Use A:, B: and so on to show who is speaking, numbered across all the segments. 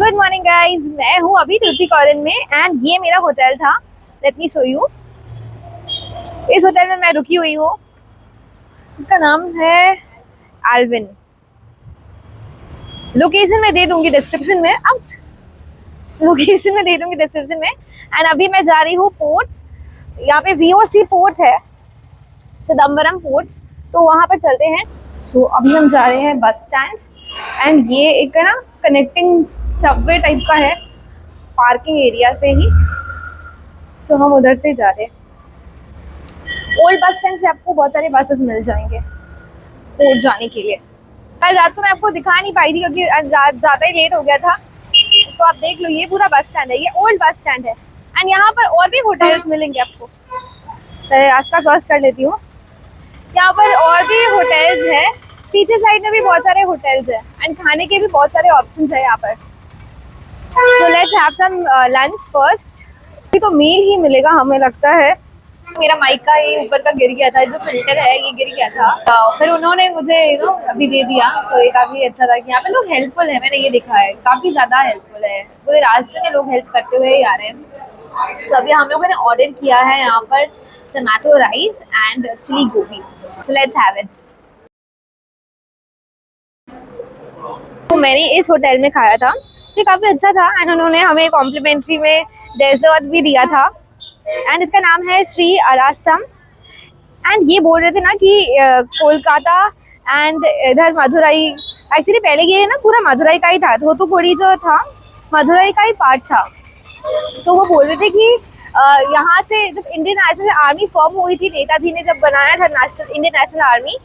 A: Good morning guys, मैं हूँ अभी तुलसी कॉलोनी में एंड ये मेरा होटल था। Late me show you. इस होटल में मैं रुकी हुई हूँ। इसका नाम है आल्विन। लोकेशन मैं दे दूंगी डिस्क्रिप्शन में। आउच। लोकेशन में दे दूंगी डिस्क्रिप्शन में। एंड अभी मैं जा रही हूँ पोर्ट। यहाँ पे वीओसी पोर्ट है, चिदम्बरम पोर्ट। तो वहाँ पर चलते हैं। सो अभी हम जा रहे हैं बस स्टैंड एंड ये एक ना कनेक्टिंग सबवे टाइप का है पार्किंग एरिया से ही। सो हम उधर से जा रहे हैं। ओल्ड बस स्टैंड से आपको बहुत सारे बसेस मिल जाएंगे पोर्ट जाने के लिए। कल रात को मैं आपको दिखा नहीं पाई थी क्योंकि रात ज़्यादा ही लेट हो गया था। तो आप देख लो, ये पूरा बस स्टैंड है, ये ओल्ड बस स्टैंड है। एंड यहाँ पर और भी होटल्स मिलेंगे आपको। रास्ता क्रॉस कर लेती हूँ। यहाँ पर और भी होटल्स है, पीछे साइड में भी बहुत सारे होटल्स है एंड खाने के भी बहुत सारे ऑप्शंस है यहाँ पर। So let's have some lunch first. तो मील ही मिलेगा हमें लगता है। मेरा माइक का ये ऊपर का गिर गया था, जो फिल्टर है ये गिर गया था। फिर उन्होंने मुझे अभी दे दिया। तो ये काफी अच्छा था कि यहाँ पे लोग हेल्पफुल है। मैंने ये देखा है, काफी ज्यादा हेल्पफुल है। पूरे रास्ते में लोग हेल्प करते हुए ही आ रहे हैं। सो अभी हम लोगों ने ऑर्डर किया है यहाँ पर टमाटो राइस एंड चिली गोभी। सो लेट्स हैव इट। तो मैंने इस होटल में खाया था, ये काफी अच्छा था एंड उन्होंने हमें कॉम्प्लीमेंट्री में डेजर्ट भी दिया था। एंड इसका नाम है श्री आरासम। एंड ये बोल रहे थे ना कि कोलकाता एंड इधर मदुरई, एक्चुअली पहले ये ना पूरा मदुरई का ही था। थोतुकुड़ी जो था मदुरई का ही पार्ट था। सो वो बोल रहे थे कि यहाँ से जब इंडियन नेशनल आर्मी फॉर्म हुई थी, नेताजी ने जब बनाया था इंडियन नेशनल आर्मी,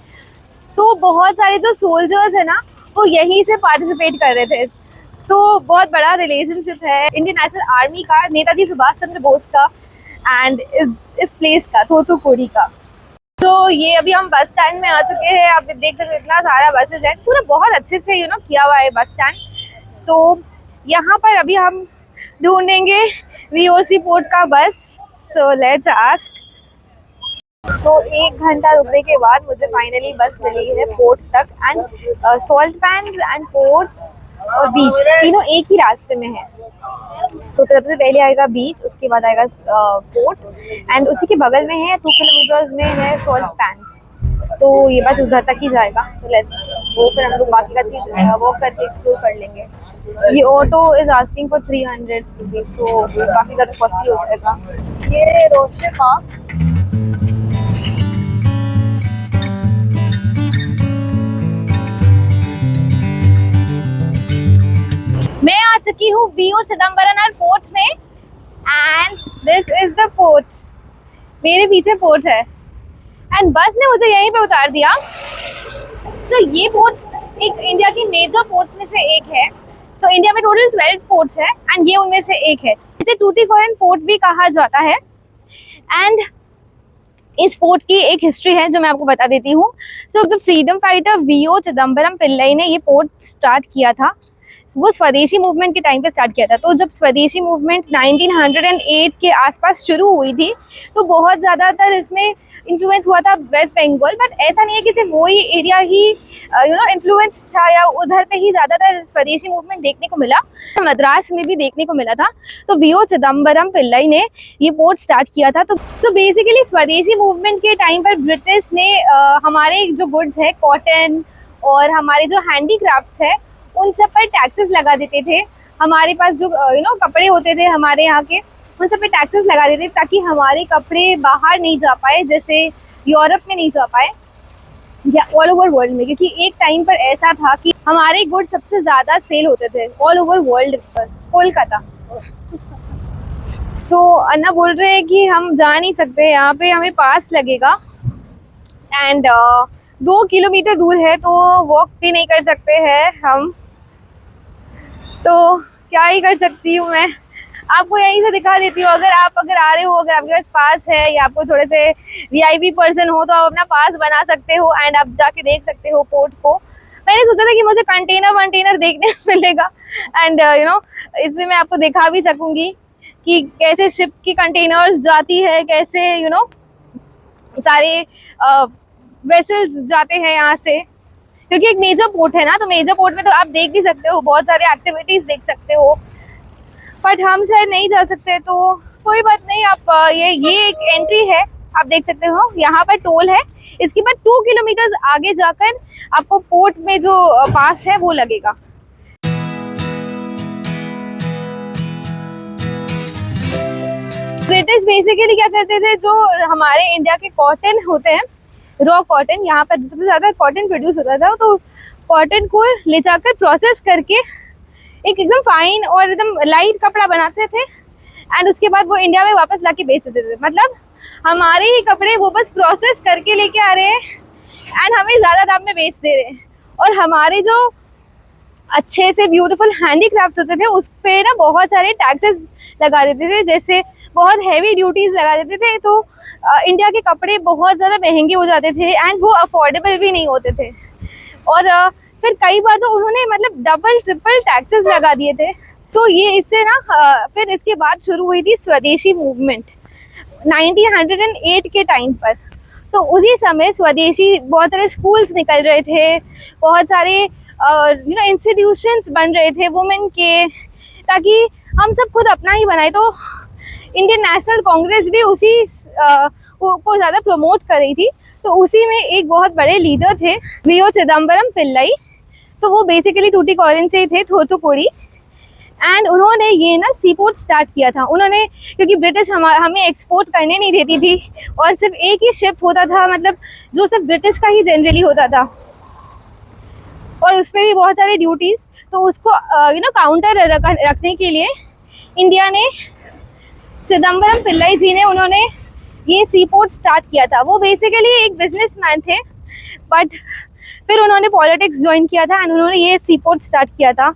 A: तो बहुत सारे जो सोल्जर्स है ना वो यहीं से पार्टिसिपेट कर रहे थे। तो बहुत बड़ा रिलेशनशिप है इंडियन नेशनल आर्मी का, नेताजी सुभाष चंद्र बोस का एंड इस प्लेस का, थोतुकुड़ी का। तो ये अभी हम बस स्टैंड में आ चुके हैं। आप देख सकते हैं इतना सारा बसेस है, पूरा बहुत अच्छे से किया हुआ है बस स्टैंड। सो यहाँ पर अभी हम ढूंढेंगे वीओसी पोर्ट का बस। So let's ask. सो 1 घंटा रुकने के बाद मुझे फाइनली बस मिली है पोर्ट तक। And salt pan and port और बीच तीनों एक ही रास्ते में है। सो सबसे पहले आएगा बीच, उसके बाद आएगा पोर्ट एंड उसी के बगल में है 2 किलोमीटर्स में है सॉल्ट पैंस। तो ये बस उधर तक ही जाएगा। तो लेट्स वो, फिर हम लोग बाकी का चीज़ वॉक करके एक्सप्लोर कर लेंगे। ये auto is asking for 300 rupees, तो काफ़ी ज़्यादा कॉस्टली हो जाएगा। ये रोशे का मैं आ चुकी हूँ वीओ चिदम्बरम पोर्ट में and this is the port. मेरे पीछे पोर्ट है एंड बस ने मुझे यहीं पे उतार दिया। तो ये पोर्ट एक इंडिया की मेजर पोर्ट्स में से एक है। तो इंडिया में टोटल 12 पोर्ट्स है एंड ये उनमें से एक है। इसे टूटीकोरिन पोर्ट भी कहा जाता है। एंड इस पोर्ट की एक हिस्ट्री है जो मैं आपको बता देती हूँ। So the freedom fighter V O Chidambaram Pillai ने ये पोर्ट स्टार्ट किया था। वो स्वदेशी मूवमेंट के टाइम पे स्टार्ट किया था। तो जब स्वदेशी मूवमेंट 1908 के आसपास शुरू हुई थी तो बहुत ज़्यादातर इसमें इन्फ्लुएंस हुआ था वेस्ट बंगाल। बट ऐसा नहीं है कि सिर्फ वही एरिया ही इन्फ्लुएंस था या उधर पे ही ज़्यादातर स्वदेशी मूवमेंट देखने को मिला। मद्रास में भी देखने को मिला था। तो वीओ चिदम्बरम पिल्लई ने ये पोर्ट स्टार्ट किया था। तो सो बेसिकली स्वदेशी मूवमेंट के टाइम पर ब्रिटिश ने हमारे जो गुड्स है, कॉटन और हमारे जो हैंडीक्राफ्ट्स है, उन सब पर टैक्सेस लगा देते थे। हमारे पास जो कपड़े होते थे हमारे यहाँ के, उन सब पे टैक्सेस लगा देते थे ताकि हमारे कपड़े बाहर नहीं जा पाए, जैसे यूरोप में नहीं जा पाए या ऑल ओवर वर्ल्ड में। क्योंकि एक टाइम पर ऐसा था कि हमारे गुड सबसे ज़्यादा सेल होते थे ऑल ओवर वर्ल्ड पर, कोलकाता। सो अन्ना बोल रहे हैं कि हम जा नहीं सकते, यहाँ पे हमें पास लगेगा एंड 2 किलोमीटर दूर है तो वॉक भी नहीं कर सकते हैं हम। तो क्या ही कर सकती हूँ मैं, आपको यहीं से दिखा देती हूँ। अगर आ रहे हो, अगर आपके पास पास है या आपको थोड़े से वीआईपी पर्सन हो तो आप अपना पास बना सकते हो एंड आप जाके देख सकते हो पोर्ट को। मैंने सोचा था कि मुझे कंटेनर देखने मिलेगा एंड इससे मैं आपको दिखा भी सकूंगी कि कैसे शिप की कंटेनर्स जाती है, कैसे सारे वेसल्स जाते हैं यहाँ से। क्योंकि एक मेजर पोर्ट है ना, तो मेजर पोर्ट में तो आप देख भी सकते हो, बहुत सारे एक्टिविटीज देख सकते हो, बट हम शायद नहीं जा सकते, तो कोई बात नहीं। आप ये एक एंट्री है, आप देख सकते हो, यहाँ पर टोल है। इसके बाद 2 किलोमीटर आगे जाकर आपको पोर्ट में जो पास है वो लगेगा। ब्रिटिश बेसिकली क्या करते थे, जो हमारे इंडिया के कॉटन होते हैं, रॉ कॉटन, यहाँ पर सबसे ज्यादा कॉटन प्रोड्यूस होता था, तो कॉटन को ले जाकर प्रोसेस करके एक एकदम फाइन और एकदम लाइट कपड़ा बनाते थे, एंड उसके बाद वो इंडिया में वापस लाके बेच देते थे। मतलब हमारे ही कपड़े वो बस प्रोसेस करके लेके आ रहे हैं एंड हमें ज़्यादा दाम में बेच दे रहे हैं, और हमारे जो अच्छे से ब्यूटीफुल हैंडीक्राफ्ट होते थे उस पे ना बहुत सारे टैक्सेस लगा देते थे, जैसे बहुत हैवी ड्यूटीज लगा देते थे, तो इंडिया के कपड़े बहुत ज़्यादा महंगे हो जाते थे एंड वो अफोर्डेबल भी नहीं होते थे। और फिर कई बार तो उन्होंने मतलब डबल ट्रिपल टैक्सेस लगा दिए थे। तो ये इससे ना फिर इसके बाद शुरू हुई थी स्वदेशी मूवमेंट 1908 के टाइम पर। तो उसी समय स्वदेशी बहुत सारे स्कूल्स निकल रहे थे, बहुत सारे इंस्टीट्यूशंस बन रहे थे वुमेन के, ताकि हम सब खुद अपना ही बनाए। तो इंडियन नेशनल कांग्रेस भी उसी को ज़्यादा प्रमोट कर रही थी। तो उसी में एक बहुत बड़े लीडर थे वीओ चिदम्बरम पिल्लई, तो वो बेसिकली टूटीकोरिन से ही थे, थोथुकुडी, एंड उन्होंने ये ना सी पोर्ट स्टार्ट किया था। उन्होंने, क्योंकि ब्रिटिश हमें एक्सपोर्ट करने नहीं देती थी और सिर्फ एक ही शिप होता था, मतलब जो सिर्फ ब्रिटिश का ही जनरली होता था, और उस पर भी बहुत सारी ड्यूटीज़, तो उसको काउंटर रखने के लिए इंडिया ने, चिदम्बरम पिल्लई जी ने, उन्होंने ये सी पोर्ट स्टार्ट किया था। वो बेसिकली एक बिजनेसमैन थे, बट फिर उन्होंने पॉलिटिक्स ज्वाइन किया था एंड उन्होंने ये सी पोर्ट स्टार्ट किया था।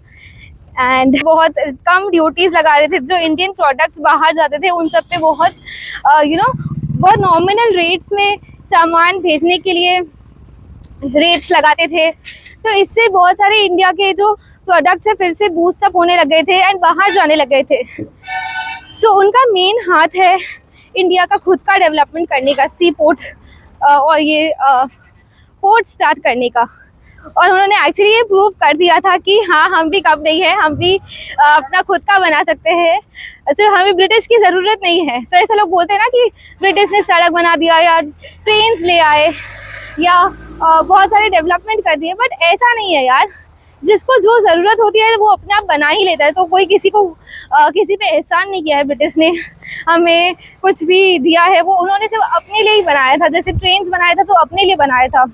A: एंड बहुत कम ड्यूटीज़ लगा रहे थे, जो इंडियन प्रोडक्ट्स बाहर जाते थे उन सब पे बहुत बहुत नॉमिनल रेट्स में सामान भेजने के लिए रेट्स लगाते थे। तो इससे बहुत सारे इंडिया के जो प्रोडक्ट्स है फिर से बूस्ट अप होने लग गए थे एंड बाहर जाने लग गए थे। सो उनका मेन हाथ है इंडिया का खुद का डेवलपमेंट करने का, सी पोर्ट और ये पोर्ट स्टार्ट करने का। और उन्होंने एक्चुअली ये प्रूव कर दिया था कि हाँ, हम भी कम नहीं है, हम भी अपना खुद का बना सकते हैं, सिर्फ हमें ब्रिटिश की ज़रूरत नहीं है। तो ऐसा लोग बोलते हैं ना कि ब्रिटिश ने सड़क बना दिया या ट्रेन्स ले आए या बहुत सारे डेवलपमेंट कर दिए, बट ऐसा नहीं है यार। जिसको जो ज़रूरत होती है वो अपने आप बना ही लेता है। तो कोई किसी को किसी पे एहसान नहीं किया है ब्रिटिश ने, हमें कुछ भी दिया है वो उन्होंने सिर्फ अपने लिए ही बनाया था। जैसे ट्रेन्स बनाया था तो अपने लिए बनाया था।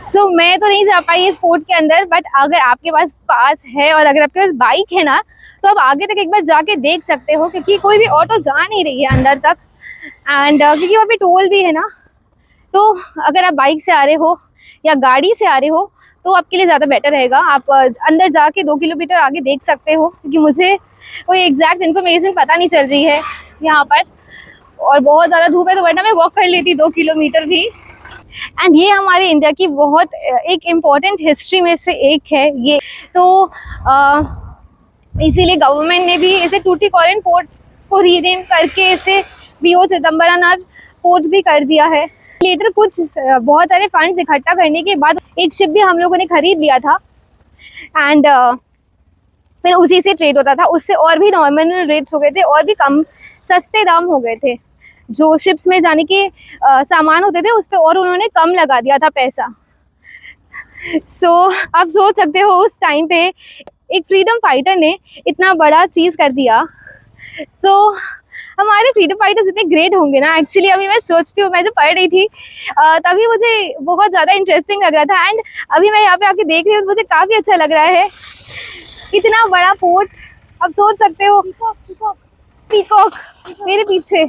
A: सो मैं तो नहीं जा पाई इस पोर्ट के अंदर, बट अगर आपके पास है और अगर आपके पास बाइक है ना, तो आप आगे तक एक बार जाके देख सकते हो, क्योंकि कोई भी ऑटो जा नहीं रही है अंदर तक। एंड क्योंकि वहाँ पे टोल भी है ना, तो अगर आप बाइक से आ रहे हो या गाड़ी से आ रहे हो तो आपके लिए ज़्यादा बेटर रहेगा। आप अंदर जाके 2 किलोमीटर आगे देख सकते हो, क्योंकि मुझे कोई एग्जैक्ट इन्फॉर्मेशन पता नहीं चल रही है यहाँ पर, और बहुत ज़्यादा धूप है, तो वरना मैं वॉक कर लेती 2 किलोमीटर भी। एंड ये हमारे इंडिया की बहुत एक इम्पॉर्टेंट हिस्ट्री में से एक है ये। तो इसीलिए गवर्नमेंट ने भी इसे टूटीकोरिन पोर्ट को रीनेम करके इसे वीओ चिदम्बरम पोर्ट भी कर दिया है। लेटर कुछ बहुत सारे फंड्स इकट्ठा करने के बाद एक शिप भी हम लोगों ने खरीद लिया था, एंड फिर उसी से ट्रेड होता था। उससे और भी नॉमिनल रेट्स हो गए थे और भी कम सस्ते दाम हो गए थे। जो शिप्स में जाने के सामान होते थे उस पर और उन्होंने कम लगा दिया था पैसा। सो आप सोच सकते हो उस टाइम पे एक फ्रीडम फाइटर ने इतना बड़ा चीज़ कर दिया। सो हमारे फ्रीडम फाइटर्स इतने ग्रेट होंगे ना। एक्चुअली अभी मैं सोचती हूँ, मैं जो पढ़ रही थी तभी मुझे बहुत ज़्यादा इंटरेस्टिंग लग रहा था, एंड अभी मैं यहाँ पे आके देख रही हूँ तो मुझे काफ़ी अच्छा लग रहा है। इतना बड़ा पोर्ट, आप सोच सकते हो। पीकॉक मेरे पीछे।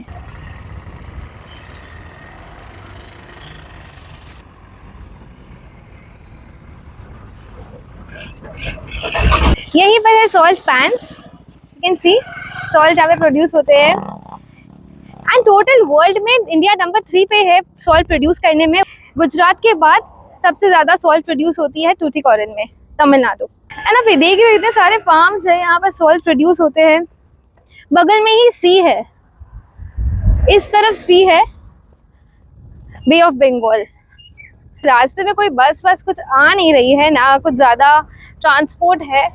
A: यहीं पर है salt pans, you can see salt यहाँ पे प्रोड्यूस होते हैं। एंड टोटल वर्ल्ड में इंडिया नंबर 3 पे है सॉल्ट प्रोड्यूस करने में। गुजरात के बाद सबसे ज़्यादा सॉल्ट प्रोड्यूस होती है टूटीकोरिन में, तमिलनाडु। एंड आप देख रहे हो इतने सारे फार्म्स है यहाँ पर सॉल्ट प्रोड्यूस होते हैं। बगल में ही सी है, इस तरफ सी है, बे ऑफ बंगाल। रास्ते में कोई बस वस कुछ आ नहीं रही है ना, कुछ ज़्यादा ट्रांसपोर्ट है,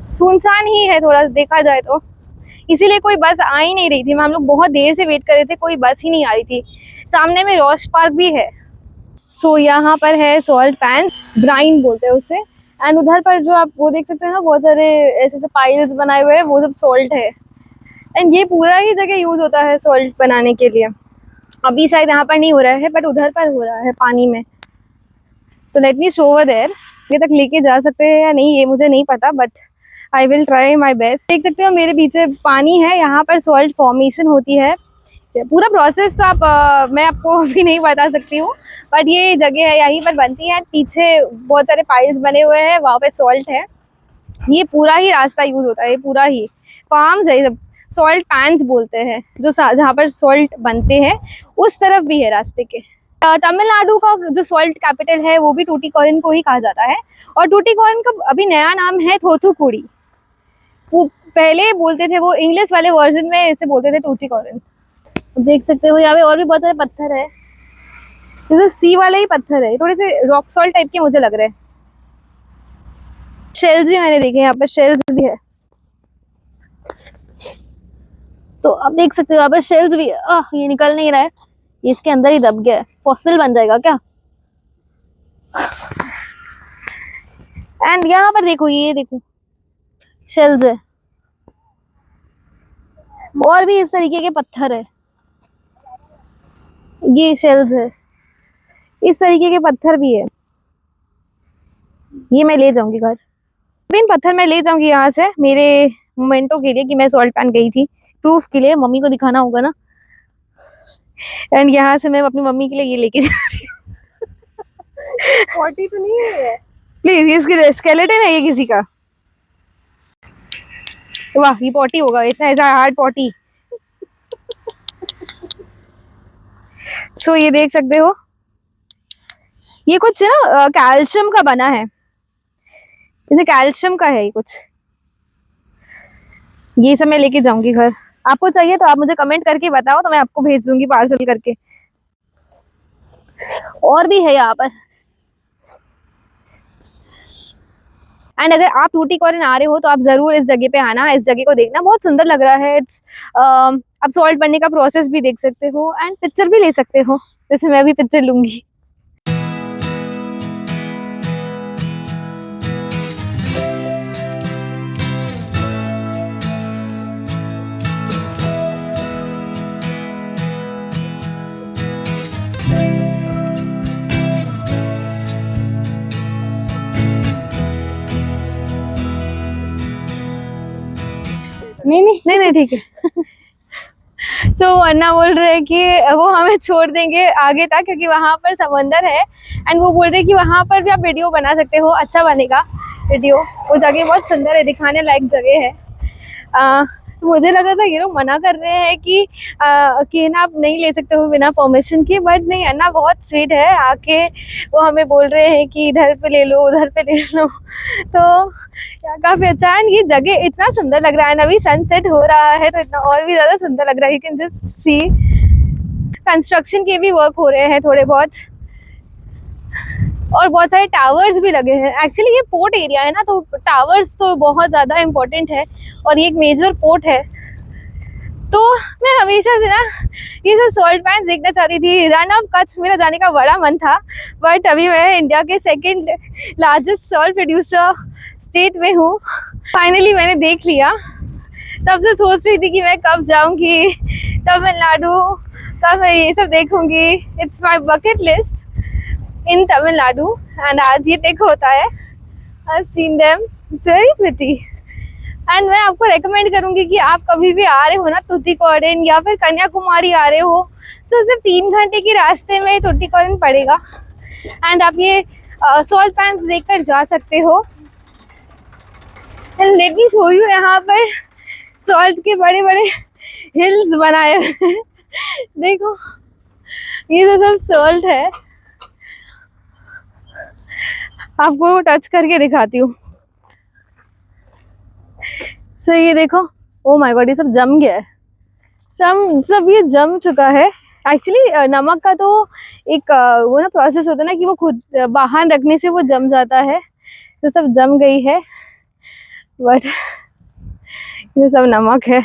A: सुनसान ही है थोड़ा देखा जाए तो, इसीलिए कोई बस आ ही नहीं रही थी। हम लोग बहुत देर से वेट कर रहे थे, कोई बस ही नहीं आ रही थी। सामने में रोश पार्क भी है। सो यहाँ पर है सॉल्ट पैन, ब्राइन बोलते हैं उसे। एंड उधर पर जो आप वो देख सकते हैं ना, बहुत सारे ऐसे ऐसे पाइल्स बनाए हुए हैं, वो सब सॉल्ट है। एंड ये पूरा ही जगह यूज होता है सॉल्ट बनाने के लिए। अभी शायद यहाँ पर नहीं हो रहा है, बट उधर पर हो रहा है पानी में। तो let me show over there. ये तक लेके जा सकते हैं या नहीं ये मुझे नहीं पता, but I will try my best. देख सकते हो मेरे पीछे पानी है, यहाँ पर सॉल्ट फॉर्मेशन होती है। पूरा प्रोसेस तो मैं आपको अभी नहीं बता सकती हूँ, बट ये जगह है यहीं पर बनती है। पीछे बहुत सारे पाइल्स बने हुए हैं, वहाँ पे सॉल्ट है। ये पूरा ही रास्ता यूज होता है, ये पूरा ही फार्म्स है, सब सॉल्ट पैन्स बोलते हैं, जो जहाँ पर सॉल्ट बनते हैं उस तरफ भी है रास्ते के। तमिलनाडु का जो सॉल्ट कैपिटल है वो भी टूटिकोरिन को ही कहा जाता है। और टूटिकोरिन का अभी नया नाम है थोथुकुडी। वो पहले बोलते थे, वो इंग्लिश वाले वर्जन में इसे बोलते थे टूटिकोरिन। देख सकते हो यहाँ पे और भी बहुत सारे पत्थर है, जैसे सी वाले ही पत्थर है, थोड़े से रॉक सॉल्ट टाइप के मुझे लग रहे हैं। शेल्स भी मैंने देखे, यहाँ पर शेल्स भी है। तो आप देख सकते हो यहाँ पर शेल्स भी है। ये निकल नहीं रहा है, ये इसके अंदर ही दब गया है। फॉसिल बन जाएगा क्या? एंड यहाँ पर देखो, ये देखो शेल्स है, और भी इस तरीके के पत्थर है। ये शेल्स है, इस तरीके के पत्थर भी है। ये मैं ले जाऊंगी घर, 3 पत्थर मैं ले जाऊंगी यहाँ से मेरे मोमेंटो के लिए कि मैं सॉल्ट पैन गई थी, प्रूफ के लिए। मम्मी को दिखाना होगा ना। एंड यहाँ से मैं अपनी मम्मी के लिए ये लेके जा रही हूँ।
B: 40 तो नहीं है
A: प्लीज, ये स्केलेटन है ये किसी का। वाह, ये पॉटी होगा, इतना ऐसा हार्ड पॉटी। सो ये देख सकते हो, ये कुछ ना कैल्शियम का बना है, इसे कैल्शियम का है ये कुछ। ये सब मैं लेके जाऊंगी घर। आपको चाहिए तो आप मुझे कमेंट करके बताओ, तो मैं आपको भेज दूंगी पार्सल करके। और भी है यहाँ पर। एंड अगर आप टूटिकोरिन आ रहे हो तो आप जरूर इस जगह पे आना, इस जगह को देखना, बहुत सुंदर लग रहा है। इट्स आप सॉल्ट बनने का प्रोसेस भी देख सकते हो एंड पिक्चर भी ले सकते हो, जैसे मैं अभी पिक्चर लूंगी। नहीं ठीक है। तो अन्ना बोल रहे हैं कि वो हमें छोड़ देंगे आगे तक, क्योंकि वहाँ पर समंदर है। एंड वो बोल रहे हैं कि वहाँ पर भी आप वीडियो बना सकते हो, अच्छा बनेगा वीडियो। वो जगह बहुत सुंदर है, दिखाने लायक जगह है। तो मुझे लगा था ये लोग मना कर रहे हैं कि ना आप नहीं ले सकते हो बिना परमिशन के, बट नहीं, अन्ना बहुत स्वीट है। आके वो हमें बोल रहे हैं कि इधर पे ले लो, उधर पे ले लो। तो काफी अच्छा है। ये जगह इतना सुंदर लग रहा है ना, अभी सनसेट हो रहा है तो इतना और भी ज्यादा सुंदर लग रहा है। You can just see construction के भी वर्क हो रहे हैं थोड़े बहुत, और बहुत सारे टावर्स भी लगे हैं। एक्चुअली ये पोर्ट एरिया है ना, तो टावर्स तो बहुत ज़्यादा इम्पोर्टेंट है, और ये एक मेजर पोर्ट है। तो मैं हमेशा से ना ये सब सॉल्ट पैन्स देखना चाहती थी। रन ऑफ कच्छ मेरा जाने का बड़ा मन था, बट अभी मैं इंडिया के second largest salt producer state में हूँ। फाइनली मैंने देख लिया। तब से सोच रही थी कि मैं कब जाऊँगी तमिलनाडु, कब मैं ये सब देखूँगी। It's my bucket list in Tamil Nadu, and आज ये टेक होता है। I've seen them, very pretty, and मैं आपको रेकमेंड करूंगी कि आप कभी भी आ रहे हो ना टूटिकोरिन या फिर कन्याकुमारी आ रहे हो, तो सिर्फ 3 घंटे के रास्ते में टूटिकोरिन पड़ेगा। एंड आप ये सॉल्ट पैन्स देखकर जा सकते हो। And let me show you, यहाँ पर सॉल्ट के बड़े बड़े हिल्स बनाए हुए हैं। देखो, ये तो सब सॉल्ट है। आपको टच करके दिखाती हूँ। ये देखो, ओ माय गॉड, ये सब जम गया है, सब ये जम चुका है। एक्चुअली नमक का तो एक वो ना प्रोसेस होता है ना कि वो खुद बाहर रखने से वो जम जाता है, तो सब जम गई है, बट ये सब नमक है।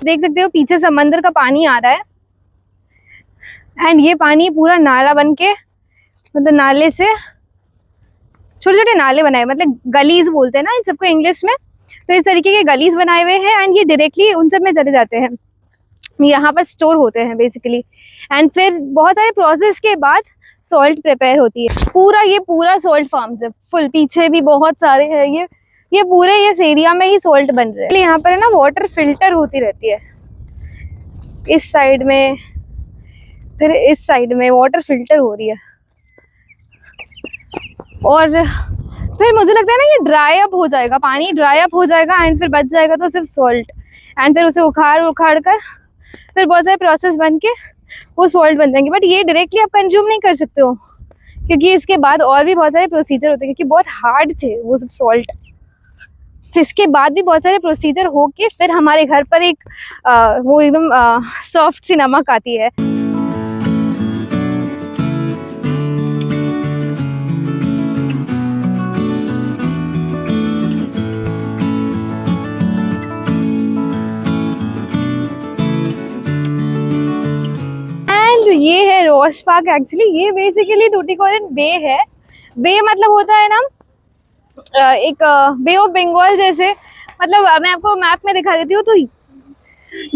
A: देख सकते हो पीछे समंदर का पानी आ रहा है, एंड ये पानी पूरा नाला बन के, मतलब नाले से छोटे छोटे नाले बनाए, मतलब गलीज बोलते हैं ना इन सबको इंग्लिश में, तो इस तरीके के गलीज बनाए हुए हैं, एंड ये डायरेक्टली उन सब में चले जाते हैं, यहाँ पर स्टोर होते हैं बेसिकली। एंड फिर बहुत सारे प्रोसेस के बाद सॉल्ट प्रिपेयर होती है। ये पूरा सॉल्ट फार्म्स है फुल, पीछे भी बहुत सारे हैं, ये पूरे इस एरिया में ही सॉल्ट बन रहे हैं। यहाँ पर है ना वाटर फिल्टर होती रहती है, इस साइड में, फिर इस साइड में वाटर फिल्टर हो रही है, और फिर मुझे लगता है ना ये ड्राई अप हो जाएगा, पानी ड्राई अप हो जाएगा, एंड फिर बच जाएगा तो सिर्फ सॉल्ट, एंड फिर उसे उखाड़ कर फिर बहुत सारे प्रोसेस बन के वो सॉल्ट बन जाएंगे। बट ये डायरेक्टली आप कंज्यूम नहीं कर सकते हो, क्योंकि इसके बाद और भी बहुत सारे प्रोसीजर होते हैं, क्योंकि बहुत हार्ड थे वो सब सॉल्ट। इसके बाद भी बहुत सारे प्रोसीजर होके फिर हमारे घर पर एक वो एकदम सॉफ्ट सी नमक आती है। ये है रोज पार्क। एक्चुअली ये बेसिकली टूटीकोरिन बे है। बे मतलब होता है ना एक बे ऑफ बंगाल जैसे, मतलब मैं आपको मैप में दिखा देती हूँ, तो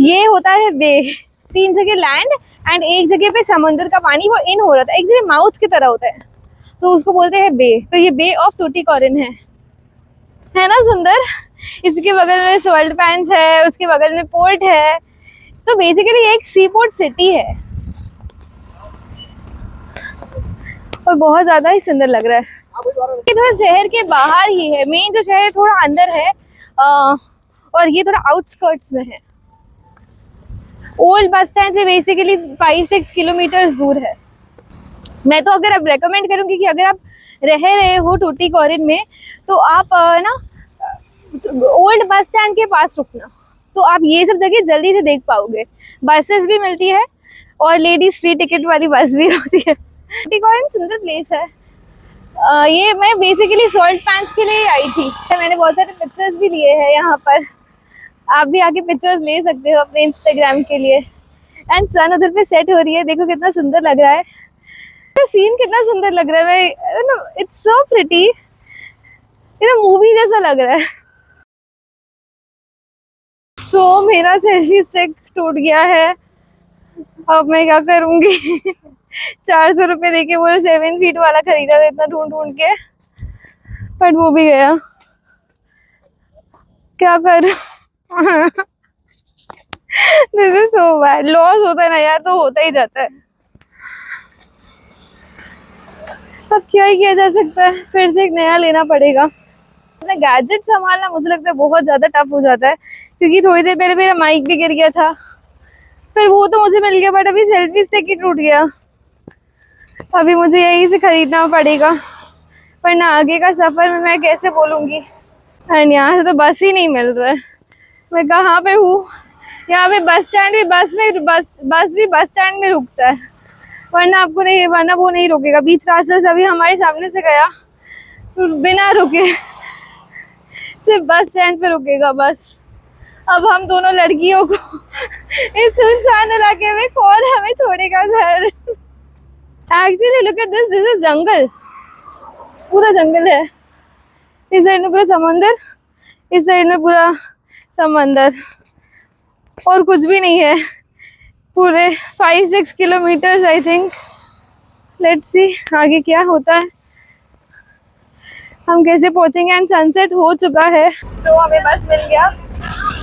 A: ये होता है बे। 3 जगह लैंड एंड एक जगह पे समुद्र का पानी वो इन हो रहा था, एक जगह माउथ की तरह होता है, तो उसको बोलते हैं बे। तो ये बे ऑफ टूटीकोरिन है ना सुंदर। इसके बगल में सॉल्ट पैंस है, उसके बगल में पोर्ट है, तो बेसिकली एक सी पोर्ट सिटी है, और बहुत ज्यादा ही सुंदर लग रहा है। ये थोड़ा शहर के बाहर ही है, मेन जो शहर थोड़ा अंदर है, और ये थोड़ा आउटस्कर्ट्स में है। ओल्ड बस स्टैंड से बेसिकली 5-6 किलोमीटर दूर है। मैं तो अगर अब रेकमेंड करूंगी कि अगर आप रह रहे हो टूटीकोरिन में, तो आप ना ओल्ड बस स्टैंड के पास रुकना, तो आप ये सब जगह जल्दी से देख पाओगे। बसेस भी मिलती है और लेडीज फ्री टिकट वाली बस भी होती है। टूटीकोरिन सुंदर प्लेस है। ये मैं बेसिकली सॉल्ट पैंस के लिए आई थी, मैंने बहुत सारे पिक्चर्स भी लिए हैं यहाँ पर। आप भी आके पिक्चर्स ले सकते हो अपने इंस्टाग्राम के लिए। एंड सन उधर पे सेट हो रही है, देखो कितना सुंदर लग रहा है, सीन कितना सुंदर लग रहा है। इट्स सो प्रिटी, ये मूवी जैसा लग रहा है। सो मेरा सेल्फी स्टिक टूट गया है, अब मैं क्या करूंगी। 400 रुपये देके वो 7 फीट वाला खरीदा था इतना ढूंढ ढूंढ के, बट वो भी गया, क्या कर। This is so bad. Loss होता है ना यार, तो होता ही जाता है, अब क्या ही किया जा सकता है, फिर से एक नया लेना पड़ेगा। अपना गैजेट संभालना मुझे लगता है बहुत ज्यादा टफ हो जाता है, क्योंकि थोड़ी देर पहले मेरा माइक भी गिर गया था, फिर वो तो मुझे मिल गया, बट अभी सेल्फी स्टिक ही टूट गया। अभी मुझे यहीं से खरीदना पड़ेगा, वरना आगे का सफर में मैं कैसे बोलूंगी। एंड यहाँ से तो बस ही नहीं मिल रहा है, मैं कहाँ पे हूँ। यहाँ पे बस स्टैंड भी बस भी बस स्टैंड में रुकता है, वरना वो नहीं रुकेगा। बीच रास्ते से अभी हमारे सामने से गया बिना रुके, सिर्फ बस स्टैंड पे रुकेगा बस। अब हम दोनों लड़कियों को इस सुनसान इलाके में कौन हमें छोड़ेगा घर। Actually look at this is jungle, पूरा जंगल है। इस साइड में पूरा समंदर, इस साइड में पूरा समंदर, और कुछ भी नहीं है। पूरे 5-6 kilometre I think. Let's see आगे क्या होता है, हम कैसे पहुंचेंगे। एंड सनसेट हो चुका है, तो हमें बस मिल गया।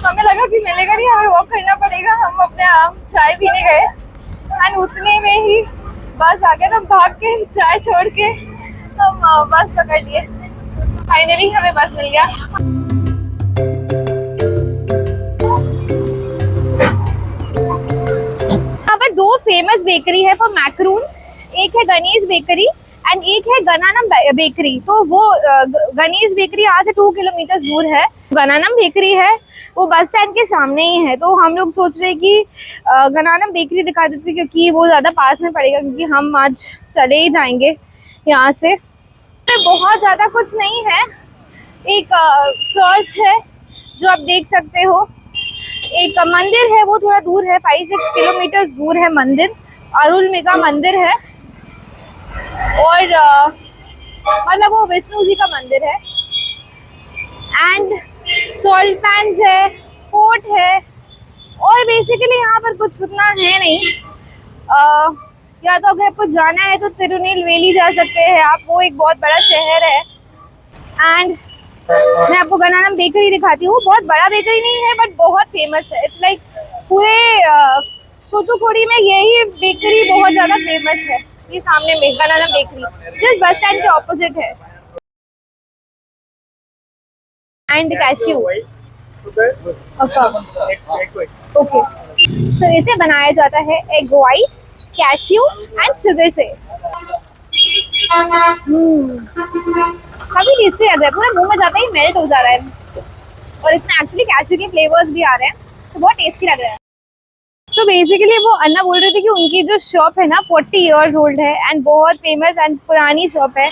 A: हमें लगा कि मिलेगा नहीं, हमें वॉक करना पड़ेगा। हम अपने आप चाय पीने गए एंड उतने में ही बस आ गया, तो भाग के चाय छोड़ के हम बस पकड़ लिए। फाइनली हमें बस मिल गया। यहाँ पर 2 फेमस बेकरी है फॉर मैक्रून्स, एक है गणेश बेकरी एंड एक है गनानम बेकरी। तो वो गणेश बेकरी यहाँ से 2 किलोमीटर दूर है। गनानम बेकरी है वो बस स्टैंड के सामने ही है। तो हम लोग सोच रहे हैं कि गनानम बेकरी दिखा देते क्योंकि वो ज़्यादा पास में पड़ेगा, क्योंकि हम आज चले ही जाएंगे यहाँ से। बहुत ज़्यादा कुछ नहीं है, एक चर्च है जो आप देख सकते हो, एक मंदिर है वो थोड़ा दूर है, 5-6 किलोमीटर दूर है मंदिर, अरुल मेगा मंदिर है। और मतलब वो विष्णु जी का मंदिर है। एंड सॉल्ट पैन्स है, फोर्ट है, और बेसिकली यहाँ पर कुछ उतना है नहीं। या तो अगर आपको जाना है तो तिरुनेलवेली जा सकते हैं आप, वो एक बहुत बड़ा शहर है। एंड मैं आपको गनानम बेकरी दिखाती हूँ। बहुत बड़ा बेकरी नहीं है बट बहुत फेमस है। इट्स लाइक पूरे थूथुकुडी में यही बेकरी बहुत ज्यादा फेमस है। ये सामने में गनानम बेकरी जस्ट बस स्टैंड के ऑपोजिट है। एंड कैश्यू ओके, सो इसे बनाया जाता है egg white, cashew and sugar से। काफी टेस्टी लग रहा है, पूरा मुंह में जाता ही मेल्ट हो जा रहा है। और इसमें एक्चुअली कैश्यू के फ्लेवर्स भी आ रहे हैं, तो बहुत टेस्टी लग रहा है। सो बेसिकली वो अन्ना बोल रही थी कि उनकी जो शॉप है ना 40 इयर्स ओल्ड है एंड बहुत फेमस एंड पुरानी शॉप है।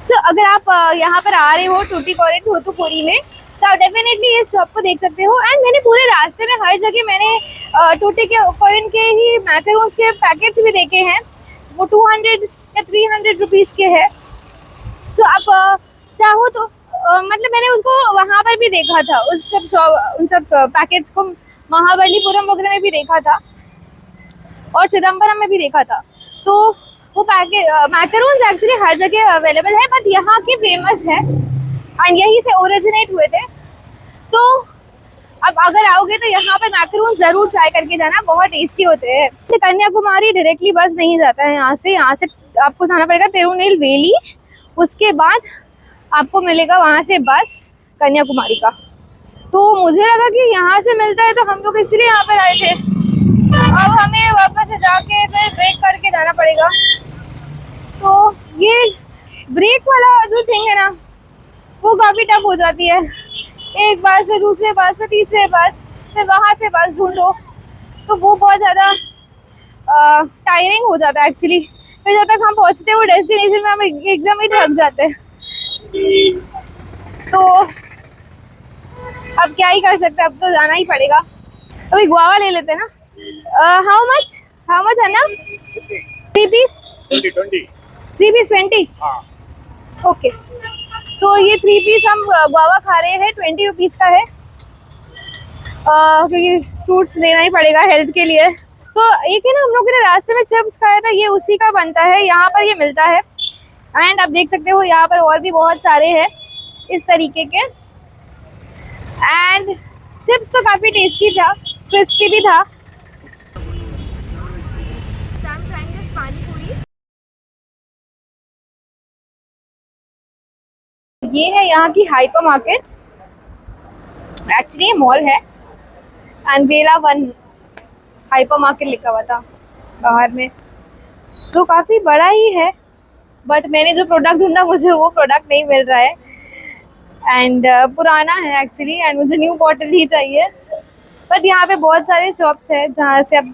A: सो अगर आप यहाँ पर आ रहे हो टूटीकोरिन थूथुकुडी में, तो आप डेफिनेटली इस शॉप को देख सकते हो। एंड मैंने पूरे रास्ते में हर जगह मैंने टूटीकोरिन के ही मैकरोन्स के पैकेट्स भी देखे हैं, वो 200 या 300 रुपीज़ के हैं। सो आप चाहो तो मतलब मैंने उनको वहाँ पर भी देखा था, उन सब पैकेट्स को महाबलीपुरम वगैरह में भी देखा था और चिदम्बरम में भी देखा था। तो वो मैकरोन्स एक्चुअली हर जगह अवेलेबल है, बट यहाँ के फेमस है एंड यहीं से ओरिजिनेट हुए थे। तो अब अगर आओगे तो यहाँ पर मैकरोन्स जरूर ट्राई करके जाना, बहुत टेस्टी होते हैं। कन्याकुमारी डायरेक्टली बस नहीं जाता है यहाँ से आपको जाना पड़ेगा तिरुनेलवेली, उसके बाद आपको मिलेगा वहाँ से बस कन्याकुमारी का। तो मुझे लगा कि यहाँ से मिलता है तो हम लोग इसलिए यहाँ पर आए थे। अब हमें वापस जाके फिर ब्रेक करके जाना पड़ेगा। तो ये ब्रेक वाला जो थिंग है ना, वो काफ़ी टफ हो जाती है। एक बस से दूसरे बस से तीसरे बस, फिर वहाँ से बस ढूंढो, तो वो बहुत ज़्यादा टायरिंग हो जाता है एक्चुअली। फिर जब तक हम पहुँचते हैं वो डेस्टिनेशन में हम एकदम ही थक जाते हैं। तो अब क्या ही कर सकते हैं, अब तो जाना ही पड़ेगा। अभी गुआवा ले लेते हैं ना। हाउ मच है ना? 3 पीस 3 पीस 20। ओके, सो ये 3 पीस हम गुआवा खा रहे हैं, 20 रुपीज़ का है, क्योंकि फ्रूट्स लेना ही पड़ेगा हेल्थ के लिए। तो एक है ना, हम लोग ने रास्ते में चिप्स खाया था, ये उसी का बनता है, यहाँ पर ये मिलता है। एंड आप देख सकते हो यहाँ पर और भी बहुत सारे हैं इस तरीके के। एंड चिप्स तो काफ़ी टेस्टी था, क्रिस्पी भी था। पानी पूरी ये है यहाँ की हाइपर मार्केट, एक्चुअली मॉल है एंड बेला 1 हाइपर मार्केट लिखा हुआ था बाहर में। सो काफ़ी बड़ा ही है, बट मैंने जो प्रोडक्ट ढूंढा मुझे वो प्रोडक्ट नहीं मिल रहा है एंड पुराना है एक्चुअली, एंड मुझे न्यू बॉटल ही चाहिए। बट यहाँ पे बहुत सारे शॉप्स हैं जहाँ से आप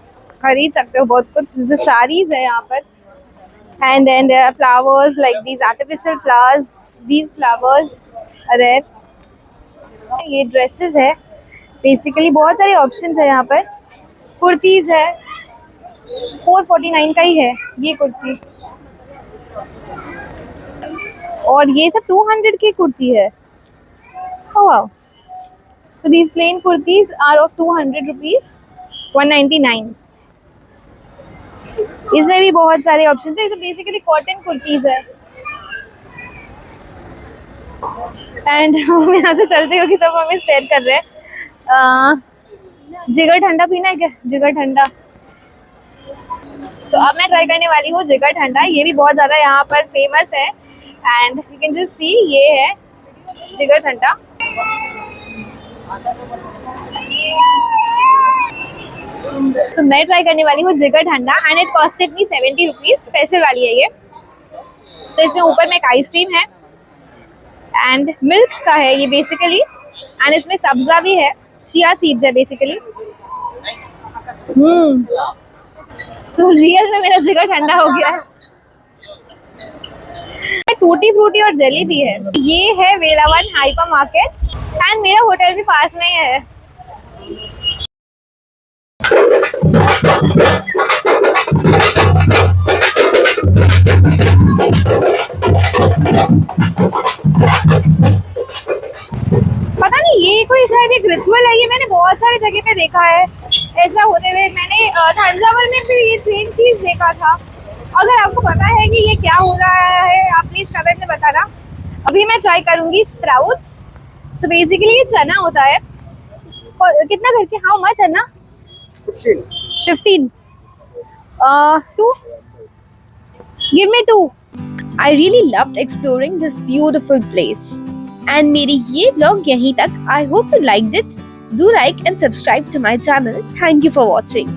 A: खरीद सकते हो बहुत कुछ, जैसे साड़ीज है यहाँ पर। And then there are flowers like these artificial flowers, these flowers are there. ये ड्रेसेस है, बेसिकली बहुत सारे ऑप्शंस है यहाँ पर। कुर्तीज़ है, 449 का ही है ये कुर्ती, और ये सब 200 की कुर्ती है। Oh wow! So these plain kurtis are of 200 rupees, 199. इसमें भी बहुत सारे ऑप्शन थे। तो बेसिकली कॉटन कुर्तीज है। एंड हम यहाँ से चलते हो कि सब हमें स्टेयर कर रहे हैं। जिगर ठंडा पीना है क्या? जिगर ठंडा। सो अब मैं ट्राई करने वाली हूँ जिगर ठंडा। ये भी बहुत ज़्यादा यहाँ पर फेमस है and you can just see, ये है जिगर ठंडा। तो मैं ट्राई करने वाली हूँ जिगर ठंडा and it costed me 70 rupees, special वाली है ये। तो इसमें ऊपर में एक आइसक्रीम है एंड मिल्क का है ये बेसिकली, एंड इसमें सब्जा भी है, चिया सीड्स है बेसिकली। तो रियल में मेरा जिगर ठंडा हो गया है। टूटी फ्रूटी और जेली भी है। ये है वेलावन हाइपर मार्केट एंड मेरा होटल भी पास में ही है। पता नहीं ये कोई शायद एक रिचुअल है, ये मैंने बहुत सारी जगह पे देखा है ऐसा होते हुए। मैंने तंजावुर में भी ये सेम चीज देखा था। अगर आपको पता है कि ये क्या हो रहा है आप प्लीज कमेंट में बताना। अभी मैं ट्राई करूंगी स्प्राउट्स। सो बेसिकली ये चना होता है। और कितना करके, हाउ मच चना? 15। 2 give me 2। I really loved exploring this beautiful place. And मेरी ये vlog यहीं तक। I hope you liked it. Do like and subscribe to my channel. Thank you for watching.